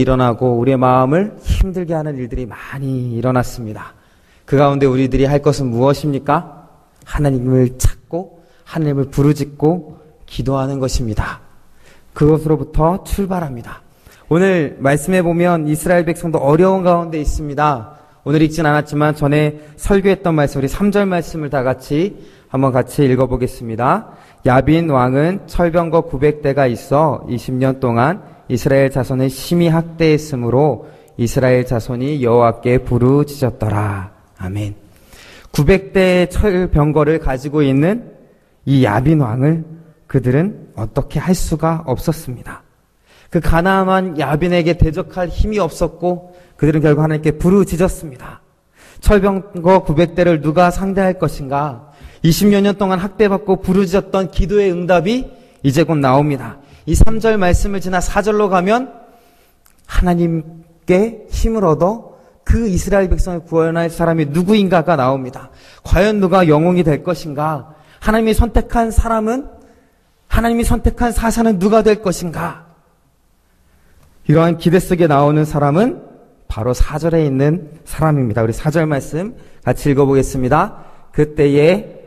일어나고 우리의 마음을 힘들게 하는 일들이 많이 일어났습니다. 그 가운데 우리들이 할 것은 무엇입니까? 하나님을 찾고 하나님을 부르짖고 기도하는 것입니다. 그것으로부터 출발합니다. 오늘 말씀해 보면 이스라엘 백성도 어려운 가운데 있습니다. 오늘 읽진 않았지만 전에 설교했던 말씀, 우리 3절 말씀을 다 같이 한번 같이 읽어보겠습니다. 야빈 왕은 철병거 900대가 있어 20년 동안 이스라엘 자손을 심히 학대했으므로 이스라엘 자손이 여호와께 부르짖었더라. 아멘. 900대의 철병거를 가지고 있는 이 야빈 왕을 그들은 어떻게 할 수가 없었습니다. 그 가나안 야빈에게 대적할 힘이 없었고 그들은 결국 하나님께 부르짖었습니다. 철병거 900대를 누가 상대할 것인가? 20여 년 동안 학대받고 부르짖었던 기도의 응답이 이제 곧 나옵니다. 이 3절 말씀을 지나 4절로 가면 하나님께 힘을 얻어 그 이스라엘 백성을 구원할 사람이 누구인가가 나옵니다. 과연 누가 영웅이 될 것인가? 하나님이 선택한 사람은, 하나님이 선택한 사사는 누가 될 것인가? 이러한 기대 속에 나오는 사람은 바로 4절에 있는 사람입니다. 우리 4절 말씀 같이 읽어보겠습니다. 그때에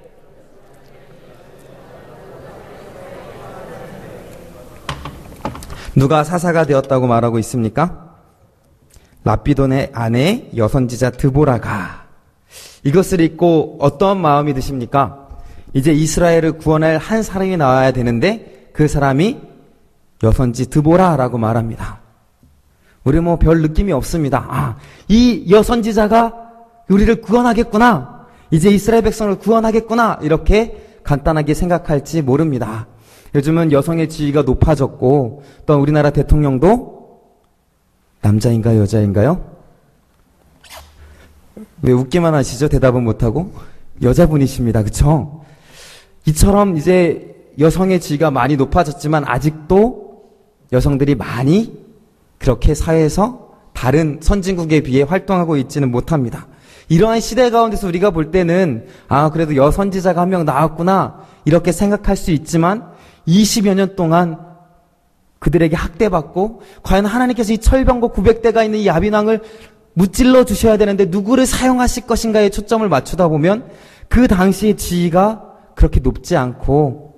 누가 사사가 되었다고 말하고 있습니까? 라피돈의 아내 여선지자 드보라가. 이것을 읽고 어떤 마음이 드십니까? 이제 이스라엘을 구원할 한 사람이 나와야 되는데 그 사람이 여선지 드보라라고 말합니다. 우리 별 느낌이 없습니다. 이 여선지자가 우리를 구원하겠구나. 이제 이스라엘 백성을 구원하겠구나. 이렇게 간단하게 생각할지 모릅니다. 요즘은 여성의 지위가 높아졌고 또 우리나라 대통령도 남자인가요? 여자인가요? 왜 웃기만 하시죠? 대답은 못하고. 여자분이십니다. 그쵸? 이처럼 이제 여성의 지위가 많이 높아졌지만 아직도 여성들이 많이 그렇게 사회에서 다른 선진국에 비해 활동하고 있지는 못합니다. 이러한 시대 가운데서 우리가 볼 때는 그래도 여선지자가 한 명 나왔구나 이렇게 생각할 수 있지만 20여 년 동안 그들에게 학대받고 과연 하나님께서 이 철병거 900대가 있는 이 야빈왕을 무찔러 주셔야 되는데 누구를 사용하실 것인가에 초점을 맞추다 보면 그 당시의 지위가 그렇게 높지 않고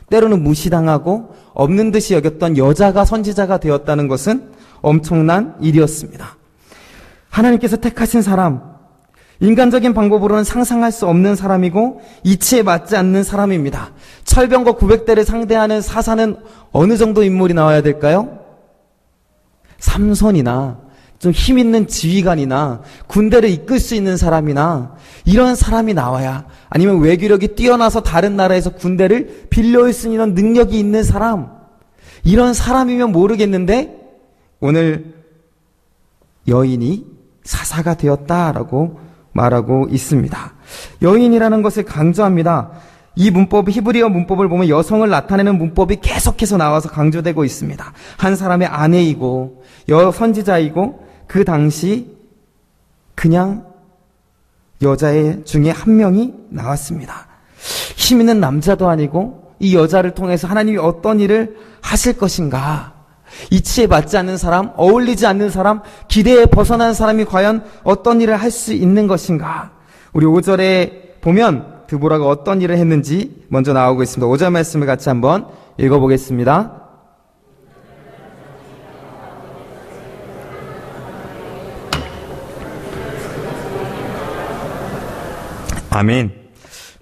때로는 무시당하고 없는 듯이 여겼던 여자가 선지자가 되었다는 것은 엄청난 일이었습니다. 하나님께서 택하신 사람, 인간적인 방법으로는 상상할 수 없는 사람이고 이치에 맞지 않는 사람입니다. 철병거 900대를 상대하는 사사는 어느 정도 인물이 나와야 될까요? 삼손이나 좀 힘있는 지휘관이나 군대를 이끌 수 있는 사람이나 이런 사람이 나와야, 아니면 외교력이 뛰어나서 다른 나라에서 군대를 빌려올 수 있는 능력이 있는 사람, 이런 사람이면 모르겠는데 오늘 여인이 사사가 되었다라고 말하고 있습니다. 여인이라는 것을 강조합니다. 이 문법, 히브리어 문법을 보면 여성을 나타내는 문법이 계속해서 나와서 강조되고 있습니다. 한 사람의 아내이고 선지자이고 그 당시 그냥 여자의 중에 한 명이 나왔습니다. 힘 있는 남자도 아니고 이 여자를 통해서 하나님이 어떤 일을 하실 것인가, 이치에 맞지 않는 사람, 어울리지 않는 사람, 기대에 벗어난 사람이 과연 어떤 일을 할 수 있는 것인가. 우리 5절에 보면 드보라가 어떤 일을 했는지 먼저 나오고 있습니다. 5절 말씀을 같이 한번 읽어보겠습니다. 아멘.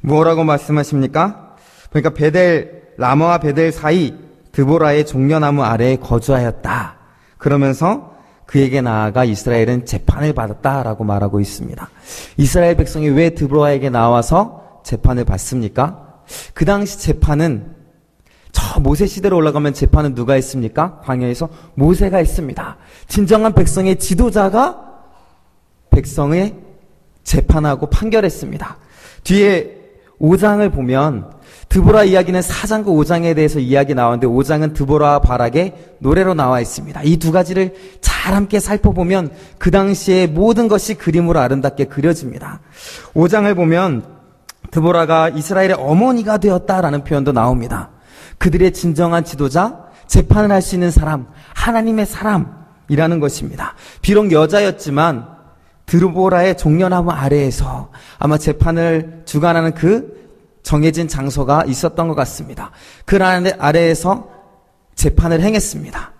뭐라고 말씀하십니까? 그러니까 라마와 베델 사이 드보라의 종려나무 아래에 거주하였다. 그러면서 그에게 나아가 이스라엘은 재판을 받았다라고 말하고 있습니다. 이스라엘 백성이 왜 드보라에게 나와서 재판을 받습니까? 그 당시 재판은, 저 모세 시대로 올라가면 재판은 누가 했습니까? 광야에서 모세가 했습니다. 진정한 백성의 지도자가 백성을 재판하고 판결했습니다. 뒤에 5장을 보면 드보라 이야기는 4장과 5장에 대해서 이야기 나오는데 5장은 드보라와 바락의 노래로 나와 있습니다. 이 두 가지를 잘 함께 살펴보면 그 당시의 모든 것이 그림으로 아름답게 그려집니다. 5장을 보면 드보라가 이스라엘의 어머니가 되었다라는 표현도 나옵니다. 그들의 진정한 지도자, 재판을 할 수 있는 사람, 하나님의 사람, 이라는 것입니다. 비록 여자였지만 드보라의 종려나무 아래에서 아마 재판을 주관하는 그 정해진 장소가 있었던 것 같습니다. 그 아래에서 재판을 행했습니다.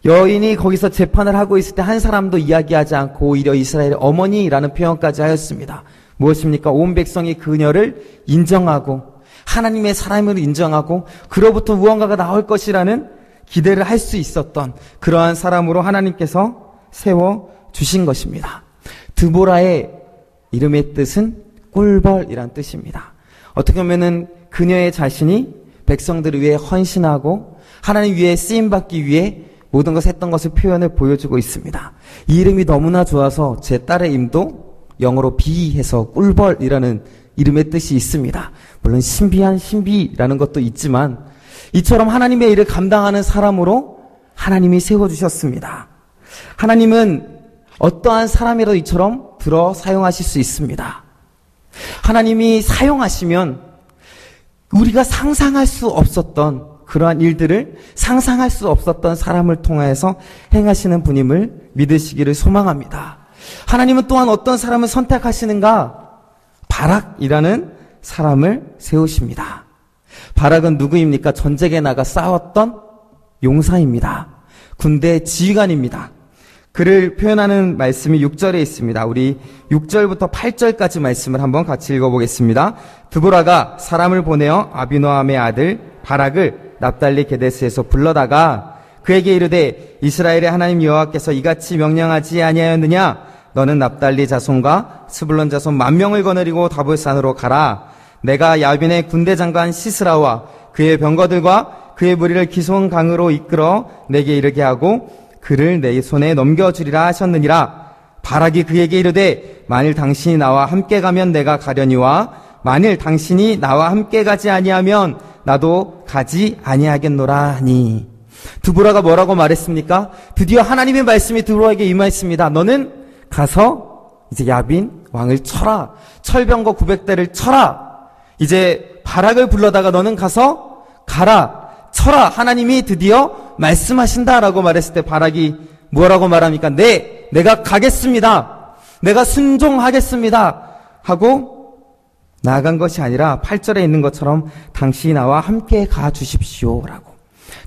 여인이 거기서 재판을 하고 있을 때 한 사람도 이야기하지 않고 오히려 이스라엘의 어머니라는 표현까지 하였습니다. 무엇입니까? 온 백성이 그녀를 인정하고 하나님의 사람을 인정하고 그로부터 무언가가 나올 것이라는 기대를 할 수 있었던 그러한 사람으로 하나님께서 세워주신 것입니다. 드보라의 이름의 뜻은 꿀벌이란 뜻입니다. 어떻게 보면은 그녀의 자신이 백성들을 위해 헌신하고 하나님 위해 쓰임받기 위해 모든 것을 했던 것을 표현을 보여주고 있습니다. 이 이름이 너무나 좋아서 제 딸의 이름도 영어로 비해서 꿀벌이라는 이름의 뜻이 있습니다. 물론 신비한 신비라는 것도 있지만 이처럼 하나님의 일을 감당하는 사람으로 하나님이 세워주셨습니다. 하나님은 어떠한 사람이라도 이처럼 들어 사용하실 수 있습니다. 하나님이 사용하시면 우리가 상상할 수 없었던 그러한 일들을 상상할 수 없었던 사람을 통하여서 행하시는 분임을 믿으시기를 소망합니다. 하나님은 또한 어떤 사람을 선택하시는가? 바락이라는 사람을 세우십니다. 바락은 누구입니까? 전쟁에 나가 싸웠던 용사입니다. 군대 지휘관입니다. 그를 표현하는 말씀이 6절에 있습니다. 우리 6절부터 8절까지 말씀을 한번 같이 읽어보겠습니다. 드보라가 사람을 보내어 아비노함의 아들 바락을 납달리 게데스에서 불러다가 그에게 이르되 이스라엘의 하나님 여호와께서 이같이 명령하지 아니하였느냐? 너는 납달리 자손과 스불론 자손 10,000명을 거느리고 다볼산으로 가라. 내가 야빈의 군대 장관 시스라와 그의 병거들과 그의 무리를 기손 강으로 이끌어 내게 이르게 하고 그를 내 손에 넘겨주리라 하셨느니라. 바락이 그에게 이르되 만일 당신이 나와 함께 가면 내가 가려니와 만일 당신이 나와 함께 가지 아니하면 나도 가지 아니하겠노라 하니. 드보라가 뭐라고 말했습니까? 드디어 하나님의 말씀이 드보라에게 임하였습니다. 너는 가서 이제 야빈 왕을 쳐라. 철병거 900대를 쳐라. 이제 바락을 불러다가 너는 가서 가라. 쳐라. 하나님이 드디어 말씀하신다라고 말했을 때 바락이 뭐라고 말합니까? 네, 내가 가겠습니다. 내가 순종하겠습니다. 하고 나아간 것이 아니라 8절에 있는 것처럼 당신이 나와 함께 가 주십시오라고.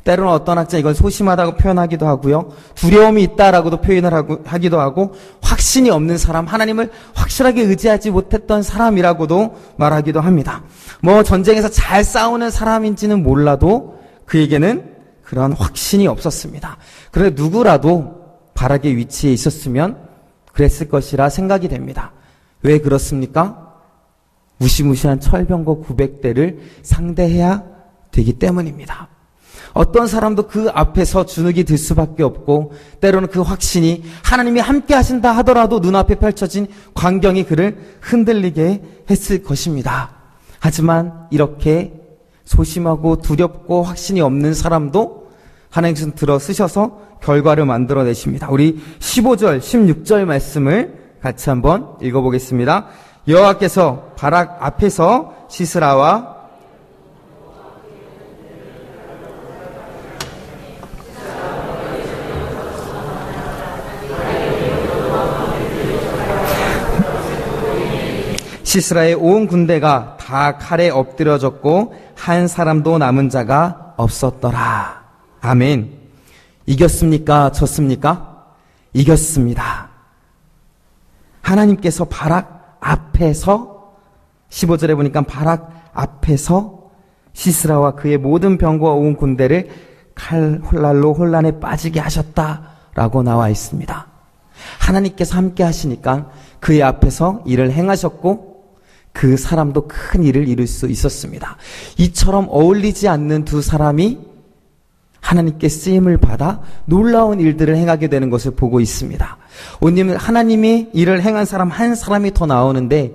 때로는 어떤 학자 이걸 소심하다고 표현하기도 하고요. 두려움이 있다라고도 표현을 하기도 하고 확신이 없는 사람, 하나님을 확실하게 의지하지 못했던 사람이라고도 말하기도 합니다. 뭐 전쟁에서 잘 싸우는 사람인지는 몰라도 그에게는 그런 확신이 없었습니다. 그런데 누구라도 바락의 위치에 있었으면 그랬을 것이라 생각이 됩니다. 왜 그렇습니까? 무시무시한 철병거 900대를 상대해야 되기 때문입니다. 어떤 사람도 그 앞에서 주눅이 들 수밖에 없고 때로는 그 확신이 하나님이 함께 하신다 하더라도 눈앞에 펼쳐진 광경이 그를 흔들리게 했을 것입니다. 하지만 이렇게 소심하고 두렵고 확신이 없는 사람도 하나님께서 들어 쓰셔서 결과를 만들어내십니다. 우리 15절, 16절 말씀을 같이 한번 읽어보겠습니다. 여호와께서 바락 앞에서 시스라와 시스라의 온 군대가 다 칼에 엎드려졌고 한 사람도 남은 자가 없었더라. 아멘. 이겼습니까? 졌습니까? 이겼습니다. 하나님께서 바락 앞에서 15절에 보니까 바락 앞에서 시스라와 그의 모든 병거와 온 군대를 칼날로 혼란에 빠지게 하셨다라고 나와 있습니다. 하나님께서 함께 하시니까 그의 앞에서 일을 행하셨고 그 사람도 큰 일을 이룰 수 있었습니다. 이처럼 어울리지 않는 두 사람이 하나님께 쓰임을 받아 놀라운 일들을 행하게 되는 것을 보고 있습니다. 오늘 하나님이 일을 행한 사람 한 사람이 더 나오는데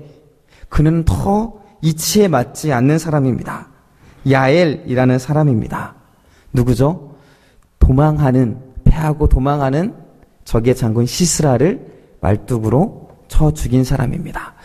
그는 더 이치에 맞지 않는 사람입니다. 야엘이라는 사람입니다. 누구죠? 패하고 도망하는 적의 장군 시스라를 말뚝으로 쳐 죽인 사람입니다.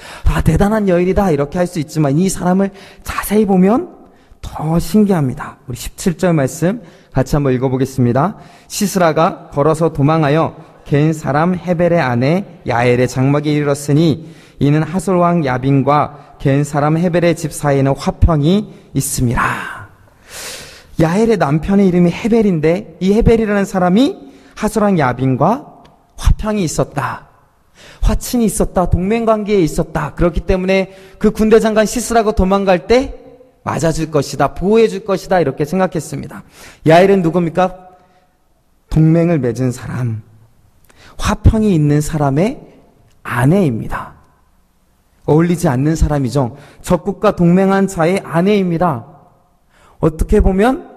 대단한 여인이다 이렇게 할 수 있지만 이 사람을 자세히 보면 더 신기합니다. 우리 17절 말씀 같이 한번 읽어보겠습니다. 시스라가 걸어서 도망하여 겐 사람 헤벨의 아내 야엘의 장막에 이르렀으니 이는 하솔 왕 야빈과 겐 사람 헤벨의 집 사이에는 화평이 있음이라. 야엘의 남편의 이름이 헤벨인데 이 헤벨이라는 사람이 하솔 왕 야빈과 화평이 있었다. 화친이 있었다. 동맹관계에 있었다. 그렇기 때문에 그 군대 장관 시스라가 도망갈 때 맞아줄 것이다. 보호해줄 것이다. 이렇게 생각했습니다. 야엘은 누굽니까? 동맹을 맺은 사람. 화평이 있는 사람의 아내입니다. 어울리지 않는 사람이죠. 적국과 동맹한 자의 아내입니다. 어떻게 보면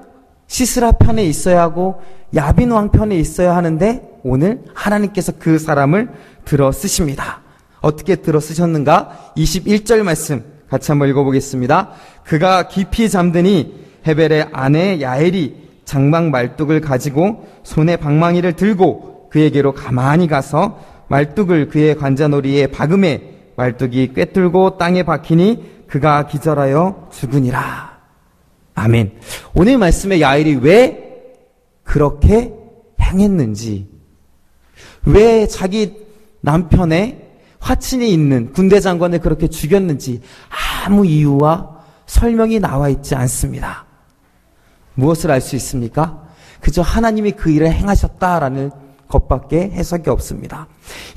시스라 편에 있어야 하고 야빈 왕 편에 있어야 하는데 오늘 하나님께서 그 사람을 들어 쓰십니다. 어떻게 들어 쓰셨는가? 21절 말씀 같이 한번 읽어보겠습니다. 그가 깊이 잠드니 헤벨의 아내 야엘이 장막 말뚝을 가지고 손에 방망이를 들고 그에게로 가만히 가서 말뚝을 그의 관자놀이에 박음에 말뚝이 꿰뚫고 땅에 박히니 그가 기절하여 죽으니라. 아멘. 오늘 말씀에 야엘이 왜 그렇게 행했는지, 왜 자기 남편의 화친이 있는 군대 장관을 그렇게 죽였는지 아무 이유와 설명이 나와 있지 않습니다. 무엇을 알 수 있습니까? 그저 하나님이 그 일을 행하셨다라는 것밖에 해석이 없습니다.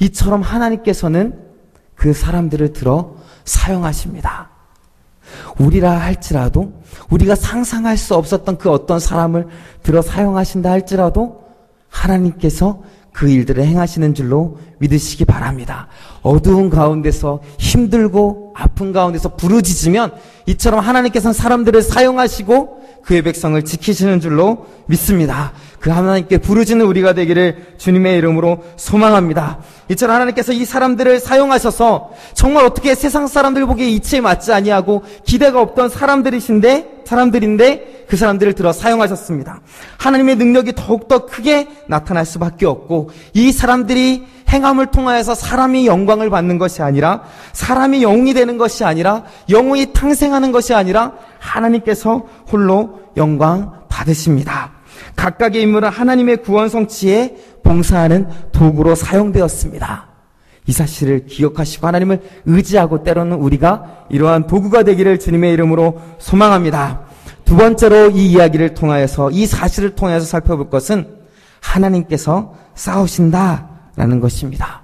이처럼 하나님께서는 그 사람들을 들어 사용하십니다. 우리라 할지라도, 우리가 상상할 수 없었던 그 어떤 사람을 들어 사용하신다 할지라도 하나님께서 그 일들을 행하시는 줄로 믿으시기 바랍니다. 어두운 가운데서 힘들고 아픈 가운데서 부르짖으면 이처럼 하나님께서는 사람들을 사용하시고 그의 백성을 지키시는 줄로 믿습니다. 그 하나님께 부르짖는 우리가 되기를 주님의 이름으로 소망합니다. 이처럼 하나님께서 이 사람들을 사용하셔서 정말 어떻게 세상 사람들 보기에 이치에 맞지 아니하고 기대가 없던 사람들인데 그 사람들을 들어 사용하셨습니다. 하나님의 능력이 더욱더 크게 나타날 수밖에 없고 이 사람들이 행함을 통하여서 사람이 영광을 받는 것이 아니라 사람이 영웅이 되는 것이 아니라 영웅이 탄생하는 것이 아니라 하나님께서 홀로 영광 받으십니다. 각각의 인물은 하나님의 구원 성취에 봉사하는 도구로 사용되었습니다. 이 사실을 기억하시고 하나님을 의지하고 때로는 우리가 이러한 도구가 되기를 주님의 이름으로 소망합니다. 두 번째로 이 이야기를 통하여서 이 사실을 통해서 살펴볼 것은 하나님께서 싸우신다라는 것입니다.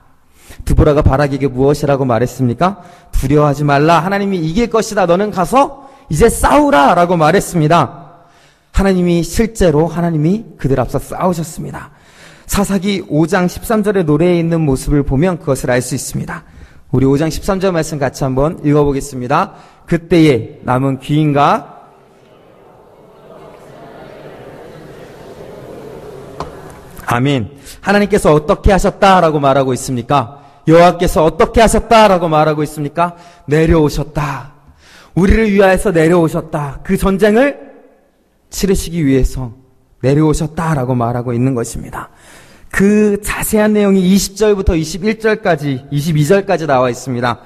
드보라가 바락에게 무엇이라고 말했습니까? 두려워하지 말라. 하나님이 이길 것이다. 너는 가서 이제 싸우라 라고 말했습니다. 하나님이 실제로 하나님이 그들 앞서 싸우셨습니다. 사사기 5장 13절의 노래에 있는 모습을 보면 그것을 알 수 있습니다. 우리 5장 13절 말씀 같이 한번 읽어보겠습니다. 그때에 남은 귀인과 아멘. 하나님께서 어떻게 하셨다라고 말하고 있습니까? 여호와께서 어떻게 하셨다라고 말하고 있습니까? 내려오셨다. 우리를 위하여서 내려오셨다. 그 전쟁을 치르시기 위해서 내려오셨다라고 말하고 있는 것입니다. 그 자세한 내용이 20절부터 21절까지, 22절까지 나와 있습니다.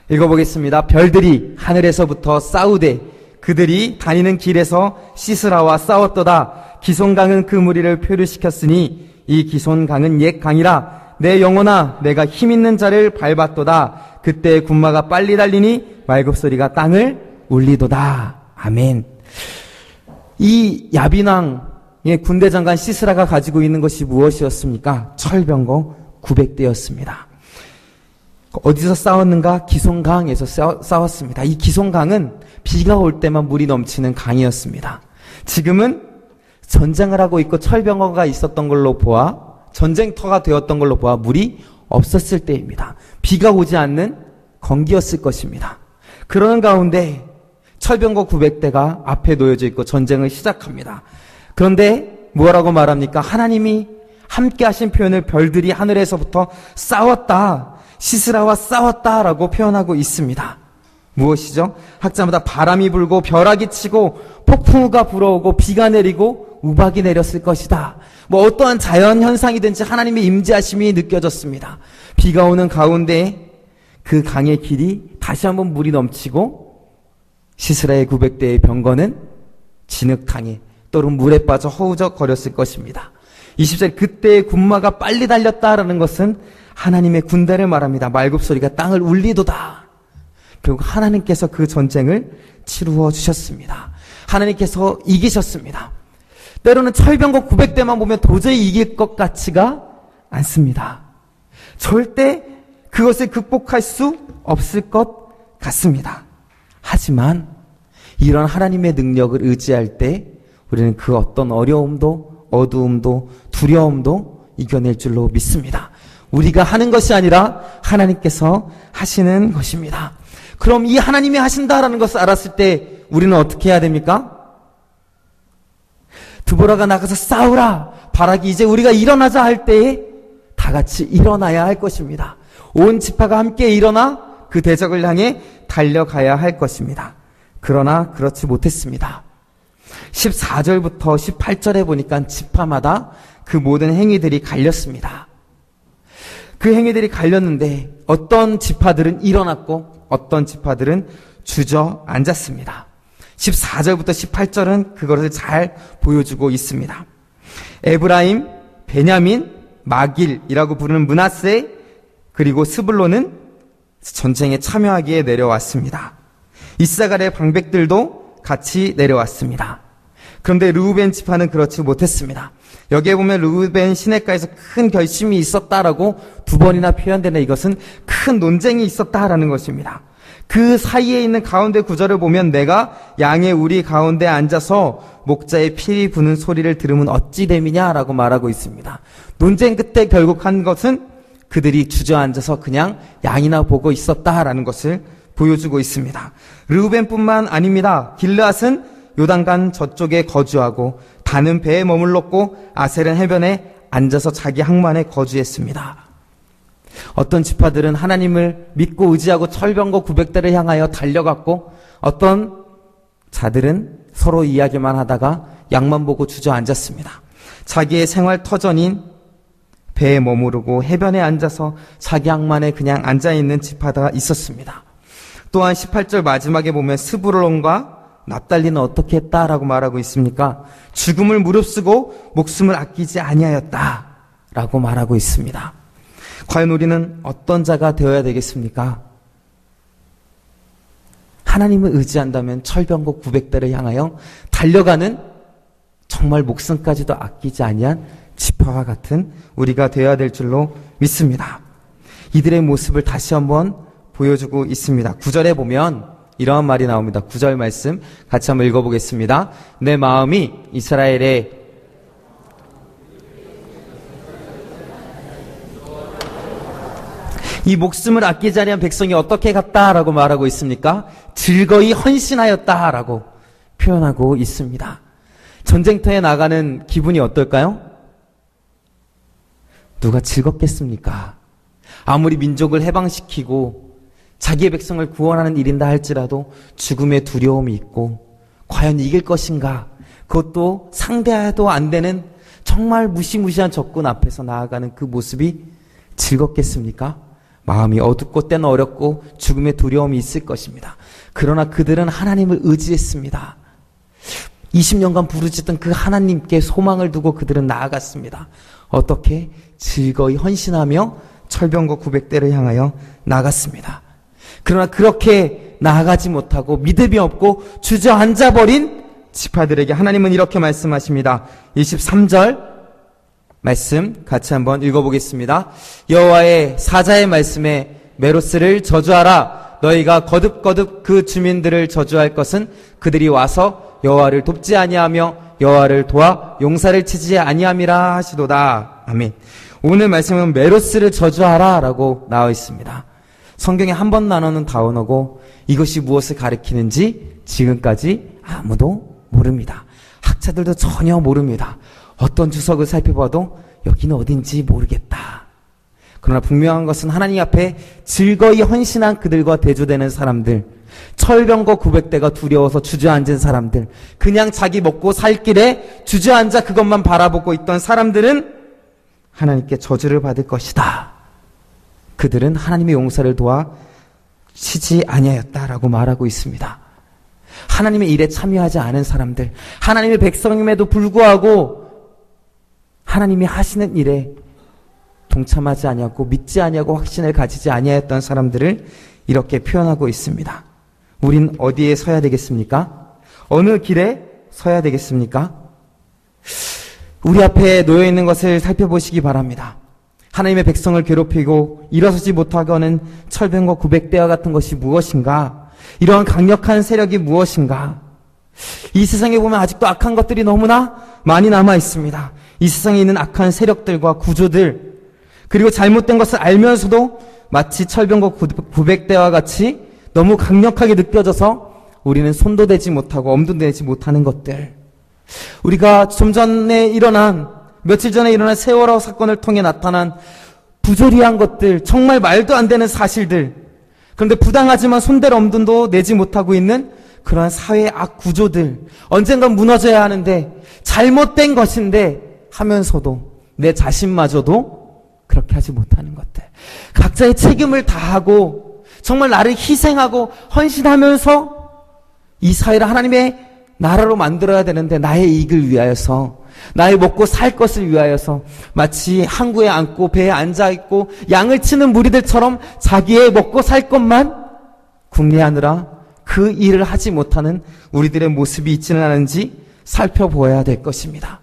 읽어보겠습니다. 별들이 하늘에서부터 싸우되 그들이 다니는 길에서 시스라와 싸웠도다. 기손강은 그 무리를 표류시켰으니 이 기손강은 옛 강이라. 내 영혼아 내가 힘있는 자를 밟았도다. 그때 군마가 빨리 달리니 말굽소리가 땅을 울리도다. 아멘. 이 야빈왕의 군대 장관 시스라가 가지고 있는 것이 무엇이었습니까? 철병거 900대였습니다. 어디서 싸웠는가? 기손강에서 싸웠습니다. 이 기손강은 비가 올 때만 물이 넘치는 강이었습니다. 지금은 전쟁을 하고 있고 철병거가 있었던 걸로 보아, 전쟁터가 되었던 걸로 보아 물이 없었을 때입니다. 비가 오지 않는 건기였을 것입니다. 그러는 가운데 철병거 900대가 앞에 놓여져 있고 전쟁을 시작합니다. 그런데 뭐라고 말합니까? 하나님이 함께 하신 표현을 별들이 하늘에서부터 싸웠다, 시스라와 싸웠다라고 표현하고 있습니다. 무엇이죠? 학자마다 바람이 불고 벼락이 치고 폭풍우가 불어오고 비가 내리고 우박이 내렸을 것이다. 뭐 어떠한 자연 현상이든지 하나님의 임재하심이 느껴졌습니다. 비가 오는 가운데 그 강의 길이 다시 한번 물이 넘치고 시스라의 900대의 병거는 진흙탕에 또는 물에 빠져 허우적거렸을 것입니다. 20절 그때의 군마가 빨리 달렸다라는 것은 하나님의 군대를 말합니다. 말굽소리가 땅을 울리도다. 결국 하나님께서 그 전쟁을 치루어 주셨습니다. 하나님께서 이기셨습니다. 때로는 철병거 900대만 보면 도저히 이길 것 같지가 않습니다. 절대 그것을 극복할 수 없을 것 같습니다. 하지만 이런 하나님의 능력을 의지할 때 우리는 그 어떤 어려움도 어두움도 두려움도 이겨낼 줄로 믿습니다. 우리가 하는 것이 아니라 하나님께서 하시는 것입니다. 그럼 이 하나님이 하신다라는 것을 알았을 때 우리는 어떻게 해야 됩니까? 드보라가 나가서 싸우라. 바락이 이제 우리가 일어나자 할 때에 다 같이 일어나야 할 것입니다. 온 지파가 함께 일어나 그 대적을 향해 달려가야 할 것입니다. 그러나 그렇지 못했습니다. 14절부터 18절에 보니까 지파마다 그 모든 행위들이 갈렸습니다. 그 행위들이 갈렸는데 어떤 지파들은 일어났고 어떤 지파들은 주저앉았습니다. 14절부터 18절은 그것을 잘 보여주고 있습니다. 에브라임, 베냐민, 마길이라고 부르는 므낫세 그리고 스불론은 전쟁에 참여하기에 내려왔습니다. 이사갈의 방백들도 같이 내려왔습니다. 그런데 르우벤 지파는 그렇지 못했습니다. 여기에 보면 르우벤 시내가에서 큰 결심이 있었다라고 2번이나 표현되는 이것은 큰 논쟁이 있었다라는 것입니다. 그 사이에 있는 가운데 구절을 보면 내가 양의 우리 가운데 앉아서 목자의 피 부는 소리를 들으면 어찌 됨이냐라고 말하고 있습니다. 논쟁 끝에 결국 한 것은 그들이 주저앉아서 그냥 양이나 보고 있었다라는 것을 보여주고 있습니다. 르우벤뿐만 아닙니다. 길르앗은 요단강 저쪽에 거주하고 단은 배에 머물렀고 아셀은 해변에 앉아서 자기 항만에 거주했습니다. 어떤 지파들은 하나님을 믿고 의지하고 철병거 900대를 향하여 달려갔고 어떤 자들은 서로 이야기만 하다가 양만 보고 주저앉았습니다. 자기의 생활 터전인 배에 머무르고 해변에 앉아서 자기 항만에 그냥 앉아있는 지파가 있었습니다. 또한 18절 마지막에 보면 스불론과 납달리는 어떻게 했다라고 말하고 있습니까? 죽음을 무릅쓰고 목숨을 아끼지 아니하였다라고 말하고 있습니다. 과연 우리는 어떤 자가 되어야 되겠습니까? 하나님을 의지한다면 철병거 900대를 향하여 달려가는 정말 목숨까지도 아끼지 아니한 지파와 같은 우리가 되어야 될 줄로 믿습니다. 이들의 모습을 다시 한번 보여주고 있습니다. 9절에 보면 이러한 말이 나옵니다. 9절 말씀 같이 한번 읽어보겠습니다. 내 마음이 이스라엘의 이 목숨을 아끼지 아니한 백성이 어떻게 갔다라고 말하고 있습니까? 즐거이 헌신하였다라고 표현하고 있습니다. 전쟁터에 나가는 기분이 어떨까요? 누가 즐겁겠습니까? 아무리 민족을 해방시키고 자기의 백성을 구원하는 일인다 할지라도 죽음의 두려움이 있고 과연 이길 것인가? 그것도 상대해도 안 되는 정말 무시무시한 적군 앞에서 나아가는 그 모습이 즐겁겠습니까? 마음이 어둡고 때는 어렵고 죽음의 두려움이 있을 것입니다. 그러나 그들은 하나님을 의지했습니다. 20년간 부르짖던 그 하나님께 소망을 두고 그들은 나아갔습니다. 어떻게? 즐거이 헌신하며 철병거 900대를 향하여 나갔습니다. 그러나 그렇게 나아가지 못하고 믿음이 없고 주저앉아버린 지파들에게 하나님은 이렇게 말씀하십니다. 23절 말씀 같이 한번 읽어보겠습니다. 여호와의 사자의 말씀에 메로스를 저주하라. 너희가 거듭거듭 그 주민들을 저주할 것은 그들이 와서 여호와를 돕지 아니하며 여호와를 도와 용사를 치지 아니함이라 하시도다. 아멘. 오늘 말씀은 메로스를 저주하라 라고 나와 있습니다. 성경에 한 번 나누는 단어고 이것이 무엇을 가리키는지 지금까지 아무도 모릅니다. 학자들도 전혀 모릅니다. 어떤 주석을 살펴봐도 여기는 어딘지 모르겠다. 그러나 분명한 것은 하나님 앞에 즐거이 헌신한 그들과 대조되는 사람들, 철병거 900대가 두려워서 주저앉은 사람들, 그냥 자기 먹고 살 길에 주저앉아 그것만 바라보고 있던 사람들은 하나님께 저주를 받을 것이다. 그들은 하나님의 용서를 도와 치지 아니하였다라고 말하고 있습니다. 하나님의 일에 참여하지 않은 사람들, 하나님의 백성임에도 불구하고 하나님이 하시는 일에 동참하지 아니하고 믿지 아니하고 확신을 가지지 아니하였던 사람들을 이렇게 표현하고 있습니다. 우린 어디에 서야 되겠습니까? 어느 길에 서야 되겠습니까? 우리 앞에 놓여 있는 것을 살펴보시기 바랍니다. 하나님의 백성을 괴롭히고 일어서지 못하게 하는 철병과 구백대와 같은 것이 무엇인가? 이러한 강력한 세력이 무엇인가? 이 세상에 보면 아직도 악한 것들이 너무나 많이 남아 있습니다. 이 세상에 있는 악한 세력들과 구조들, 그리고 잘못된 것을 알면서도 마치 철병과 구백대와 같이 너무 강력하게 느껴져서 우리는 손도 대지 못하고 엄도 대지 못하는 것들. 우리가 며칠 전에 일어난 세월호 사건을 통해 나타난 부조리한 것들, 정말 말도 안 되는 사실들, 그런데 부당하지만 손댈 엄두도 내지 못하고 있는 그러한 사회의 악 구조들, 언젠간 무너져야 하는데 잘못된 것인데 하면서도 내 자신마저도 그렇게 하지 못하는 것들, 각자의 책임을 다하고 정말 나를 희생하고 헌신하면서 이 사회를 하나님의 나라로 만들어야 되는데 나의 이익을 위하여서, 나의 먹고 살 것을 위하여서 마치 항구에 앉고 배에 앉아있고 양을 치는 무리들처럼 자기의 먹고 살 것만 궁리하느라 그 일을 하지 못하는 우리들의 모습이 있지는 않은지 살펴보아야 될 것입니다.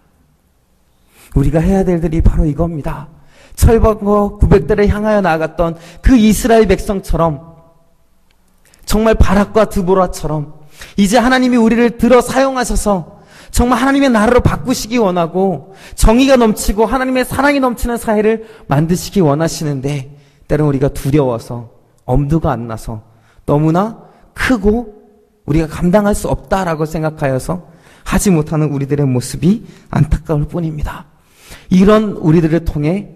우리가 해야 될 일이 바로 이겁니다. 철병과 구백대를 향하여 나아갔던 그 이스라엘 백성처럼, 정말 바락과 드보라처럼 이제 하나님이 우리를 들어 사용하셔서 정말 하나님의 나라로 바꾸시기 원하고 정의가 넘치고 하나님의 사랑이 넘치는 사회를 만드시기 원하시는데, 때로는 우리가 두려워서 엄두가 안 나서 너무나 크고 우리가 감당할 수 없다라고 생각하여서 하지 못하는 우리들의 모습이 안타까울 뿐입니다. 이런 우리들을 통해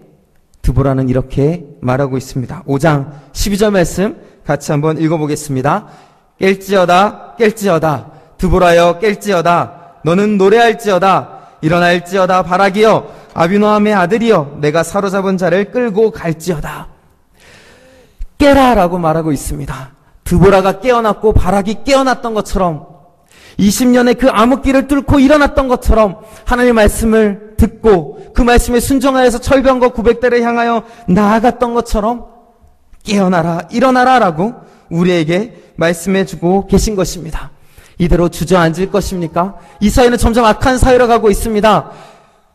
드보라는 이렇게 말하고 있습니다. 5장 12절 말씀 같이 한번 읽어보겠습니다. 깰지어다 깰지어다 드보라여 깰지어다 너는 노래할지어다 일어날지어다 바락이여 아비노함의 아들이여 내가 사로잡은 자를 끌고 갈지어다. 깨라라고 말하고 있습니다. 드보라가 깨어났고 바락이 깨어났던 것처럼 20년의 그 암흑기를 뚫고 일어났던 것처럼 하나님의 말씀을 듣고 그 말씀에 순종하여서 철병과 구백대를 향하여 나아갔던 것처럼 깨어나라 일어나라 라고 우리에게 말씀해주고 계신 것입니다. 이대로 주저앉을 것입니까? 이 사회는 점점 악한 사회로 가고 있습니다.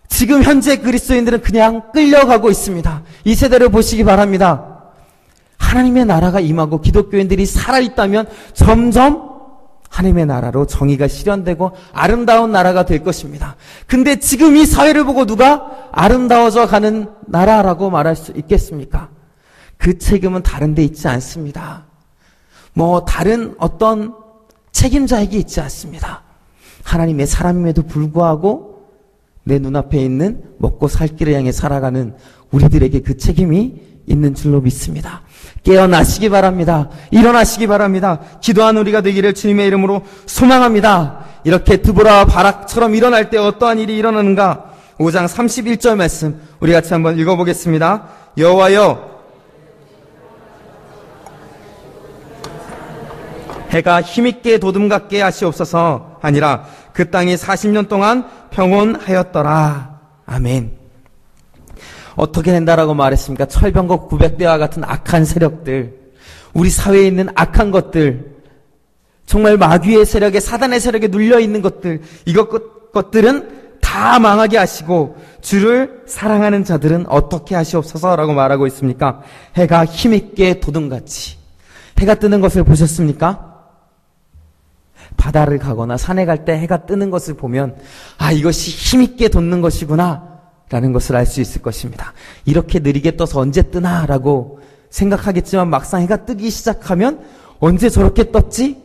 지금 현재 그리스도인들은 그냥 끌려가고 있습니다. 이 세대를 보시기 바랍니다. 하나님의 나라가 임하고 기독교인들이 살아있다면 점점 하나님의 나라로 정의가 실현되고 아름다운 나라가 될 것입니다. 근데 지금 이 사회를 보고 누가 아름다워져 가는 나라라고 말할 수 있겠습니까? 그 책임은 다른 데 있지 않습니다. 다른 어떤 책임자에게 있지 않습니다. 하나님의 사람임에도 불구하고 내 눈앞에 있는 먹고 살 길을 향해 살아가는 우리들에게 그 책임이 있는 줄로 믿습니다. 깨어나시기 바랍니다. 일어나시기 바랍니다. 기도하는 우리가 되기를 주님의 이름으로 소망합니다. 이렇게 드보라와 바락처럼 일어날 때 어떠한 일이 일어나는가? 5장 31절 말씀 우리 같이 한번 읽어보겠습니다. 여호와여 해가 힘있게 도둠같게 하시옵소서 아니라 그 땅이 40년 동안 평온하였더라. 아멘. 어떻게 된다라고 말했습니까? 철병과 구백대와 같은 악한 세력들, 우리 사회에 있는 악한 것들, 정말 마귀의 세력에 사단의 세력에 눌려있는 것들, 것들은 다 망하게 하시고 주를 사랑하는 자들은 어떻게 하시옵소서라고 말하고 있습니까? 해가 힘있게 도둠같이. 해가 뜨는 것을 보셨습니까? 바다를 가거나 산에 갈 때 해가 뜨는 것을 보면 이것이 힘있게 돋는 것이구나 라는 것을 알 수 있을 것입니다. 이렇게 느리게 떠서 언제 뜨나 라고 생각하겠지만 막상 해가 뜨기 시작하면 언제 저렇게 떴지?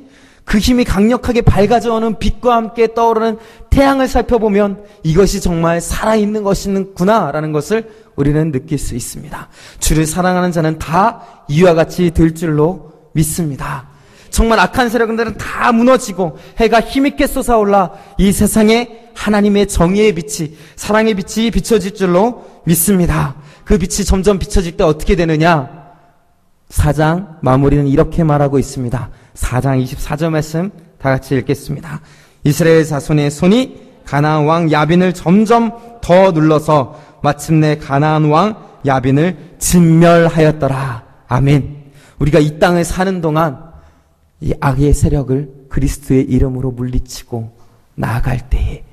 그 힘이 강력하게 밝아져오는 빛과 함께 떠오르는 태양을 살펴보면 이것이 정말 살아있는 것이구나 라는 것을 우리는 느낄 수 있습니다. 주를 사랑하는 자는 다 이와 같이 될 줄로 믿습니다. 정말 악한 세력들은 다 무너지고 해가 힘있게 솟아올라 이 세상에 하나님의 정의의 빛이, 사랑의 빛이 비춰질 줄로 믿습니다. 그 빛이 점점 비춰질 때 어떻게 되느냐? 4장 마무리는 이렇게 말하고 있습니다. 4장 24절 말씀 다 같이 읽겠습니다. 이스라엘 자손의 손이 가나안 왕 야빈을 점점 더 눌러서 마침내 가나안 왕 야빈을 진멸하였더라. 아멘. 우리가 이 땅을 사는 동안 이 악의 세력을 그리스도의 이름으로 물리치고 나아갈 때에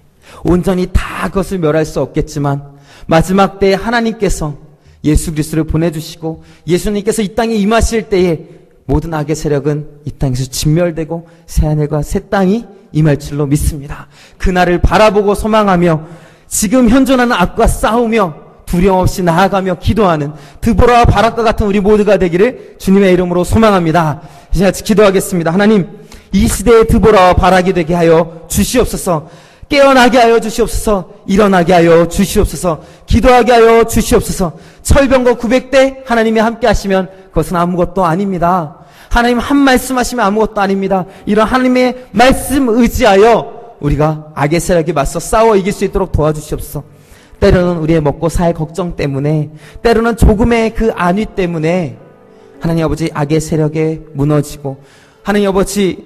온전히 다 그것을 멸할 수 없겠지만 마지막 때에 하나님께서 예수 그리스도를 보내주시고 예수님께서 이 땅에 임하실 때에 모든 악의 세력은 이 땅에서 진멸되고 새하늘과 새 땅이 임할 줄로 믿습니다. 그날을 바라보고 소망하며 지금 현존하는 악과 싸우며 두려움 없이 나아가며 기도하는 드보라와 바락과 같은 우리 모두가 되기를 주님의 이름으로 소망합니다. 이제 같이 기도하겠습니다. 하나님, 이 시대의 드보라와 바락이 되게 하여 주시옵소서. 깨어나게 하여 주시옵소서. 일어나게 하여 주시옵소서. 기도하게 하여 주시옵소서. 철병거 900대 하나님이 함께 하시면 그것은 아무것도 아닙니다. 하나님 한 말씀 하시면 아무것도 아닙니다. 이런 하나님의 말씀 의지하여 우리가 악의 세력에 맞서 싸워 이길 수 있도록 도와주시옵소서. 때로는 우리의 먹고 살 걱정 때문에, 때로는 조금의 그 안위 때문에 하나님 아버지 악의 세력에 무너지고, 하나님 아버지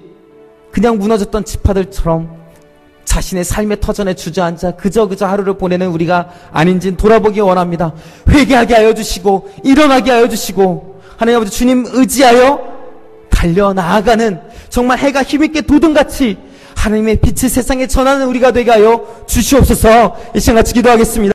그냥 무너졌던 지파들처럼 자신의 삶의 터전에 주저앉아 그저 하루를 보내는 우리가 아닌지는 돌아보기 원합니다. 회개하게 하여 주시고 일어나게 하여 주시고, 하나님 아버지 주님 의지하여 달려나아가는 정말 해가 힘있게 돋음같이 하나님의 빛을 세상에 전하는 우리가 되게 하여 주시옵소서. 이 시간 같이 기도하겠습니다.